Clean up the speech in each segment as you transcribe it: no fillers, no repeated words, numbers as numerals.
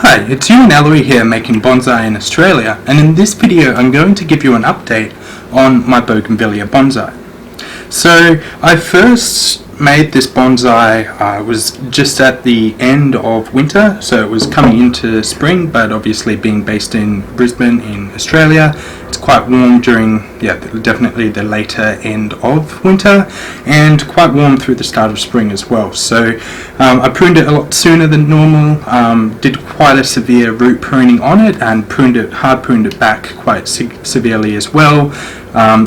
Hi, it's you and Ellery here making bonsai in Australia, and in this video I'm going to give you an update on my Bougainvillea bonsai. So I first made this bonsai was just at the end of winter, so it was coming into spring, but obviously being based in Brisbane in Australia, it's quite warm during, definitely the later end of winter, and quite warm through the start of spring as well. So I pruned it a lot sooner than normal, did quite a severe root pruning on it, and hard pruned it back quite severely as well.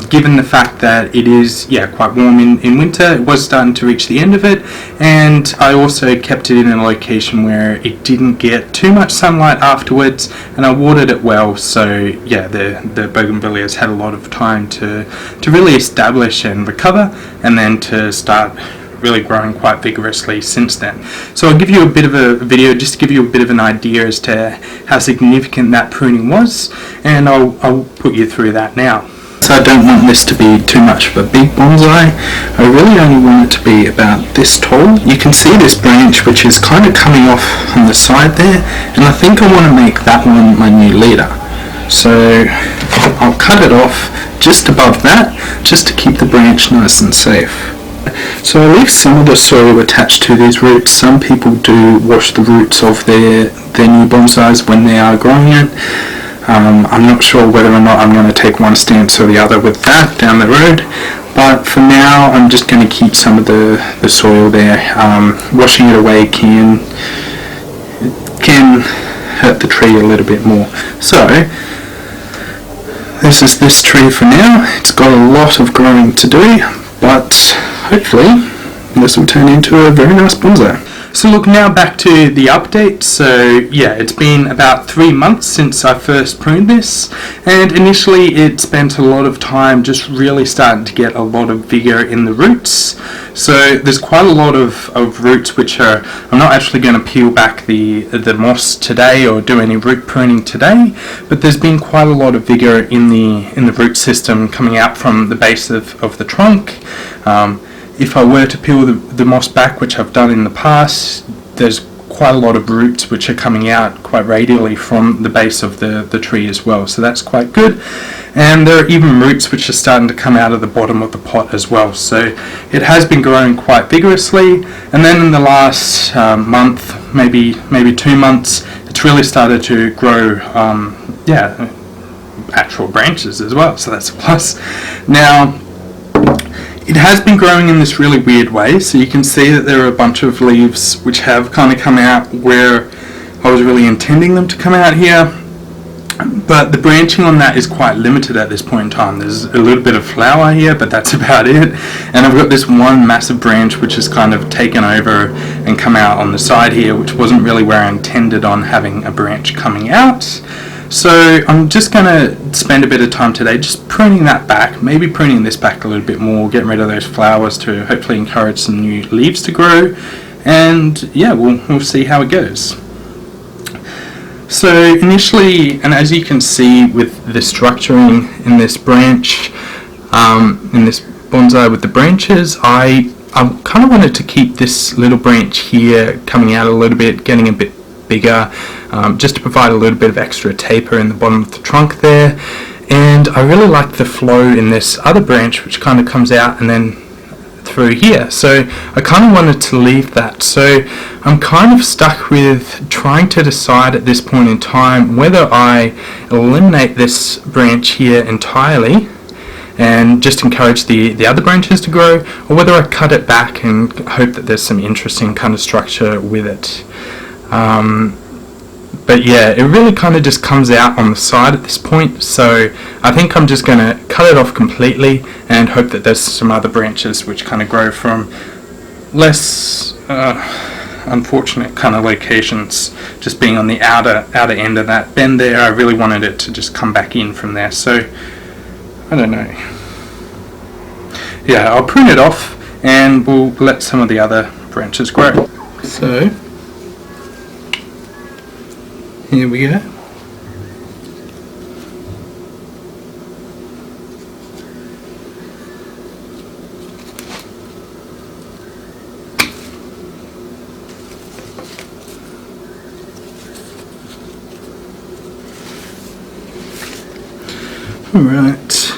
Given the fact that it is quite warm in winter, it was starting to reach the end of it, and I also kept it in a location where it didn't get too much sunlight afterwards, and I watered it well, so the bougainvilleas had a lot of time to really establish and recover, and then to start really growing quite vigorously since then. So I'll give you a bit of a video just to give you a bit of an idea as to how significant that pruning was, and I'll put you through that now. So I don't want this to be too much of a big bonsai. I really only want it to be about this tall. You can see this branch which is kind of coming off on the side there, and I think I want to make that one my new leader. So I'll cut it off just above that, just to keep the branch nice and safe. So I leave some of the soil attached to these roots. Some people do wash the roots of their new bonsais when they are growing it. I'm not sure whether or not I'm going to take one stance or the other with that down the road, but for now I'm just going to keep some of the soil there. Washing it away can hurt the tree a little bit more. So this is this tree for now. It's got a lot of growing to do, but hopefully this will turn into a very nice bonsai. So look, now back to the update. So it's been about 3 months since I first pruned this, and initially it spent a lot of time just really starting to get a lot of vigor in the roots. So there's quite a lot of roots which I'm not actually going to peel back the moss today or do any root pruning today, but there's been quite a lot of vigor in the root system coming out from the base of the trunk. If I were to peel the moss back, which I've done in the past, there's quite a lot of roots which are coming out quite radially from the base of the tree as well, so that's quite good. And there are even roots which are starting to come out of the bottom of the pot as well, so it has been growing quite vigorously. And then in the last month, maybe 2 months, it's really started to grow actual branches as well, so that's a plus. Now it has been growing in this really weird way, so you can see that there are a bunch of leaves which have kind of come out where I was really intending them to come out here, but the branching on that is quite limited at this point in time. There's a little bit of flower here, but that's about it, and I've got this one massive branch which has kind of taken over and come out on the side here, which wasn't really where I intended on having a branch coming out. So I'm just going to spend a bit of time today just pruning that back, maybe pruning this back a little bit more, getting rid of those flowers to hopefully encourage some new leaves to grow, and we'll see how it goes. So initially, and as you can see with the structuring in this branch, in this bonsai with the branches, I kind of wanted to keep this little branch here coming out a little bit, getting a bit bigger, just to provide a little bit of extra taper in the bottom of the trunk there. And I really like the flow in this other branch which kind of comes out and then through here, so I kind of wanted to leave that. So I'm kind of stuck with trying to decide at this point in time whether I eliminate this branch here entirely and just encourage the other branches to grow, or whether I cut it back and hope that there's some interesting kind of structure with it. But it really kind of just comes out on the side at this point, so I think I'm just going to cut it off completely and hope that there's some other branches which kind of grow from less unfortunate kind of locations, just being on the outer end of that bend there. I really wanted it to just come back in from there, so I don't know. I'll prune it off and we'll let some of the other branches grow. So here we go. Alright.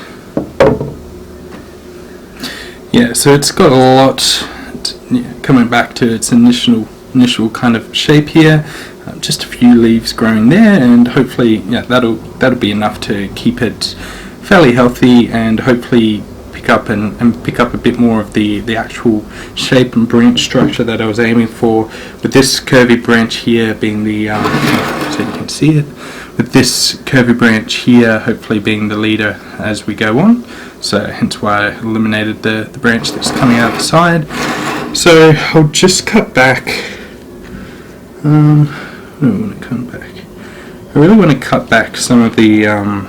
Yeah, so it's got a lot coming back to its initial kind of shape here. Just a few leaves growing there, and hopefully, yeah, that'll be enough to keep it fairly healthy, and hopefully pick up a bit more of the actual shape and branch structure that I was aiming for. With this curvy branch here being the so you can see it. With this curvy branch here, hopefully being the leader as we go on. So hence why I eliminated the branch that's coming out the side. So I'll just cut back. I don't want to come back. I really want to cut back some of the. I'm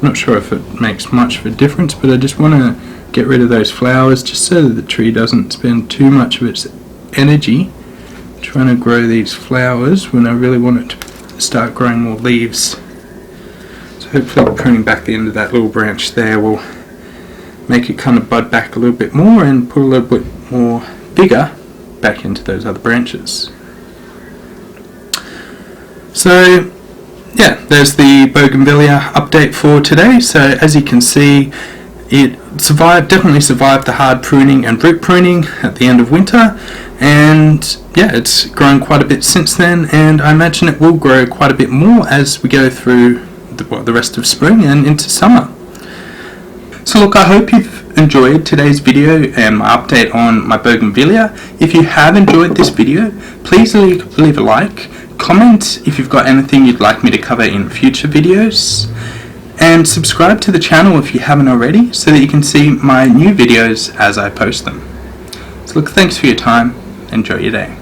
not sure if it makes much of a difference, but I just want to get rid of those flowers just so that the tree doesn't spend too much of its energy trying to grow these flowers when I really want it to start growing more leaves. So hopefully pruning back the end of that little branch there will make it kind of bud back a little bit more and put a little bit more bigger back into those other branches. So yeah, there's the bougainvillea update for today. So as you can see, it definitely survived the hard pruning and root pruning at the end of winter, and yeah, it's grown quite a bit since then, and I imagine it will grow quite a bit more as we go through the rest of spring and into summer. So look, I hope you've enjoyed today's video and my update on my bougainvillea. If you have enjoyed this video, please leave a like, comment if you've got anything you'd like me to cover in future videos, and subscribe to the channel if you haven't already so that you can see my new videos as I post them. So look, thanks for your time. Enjoy your day.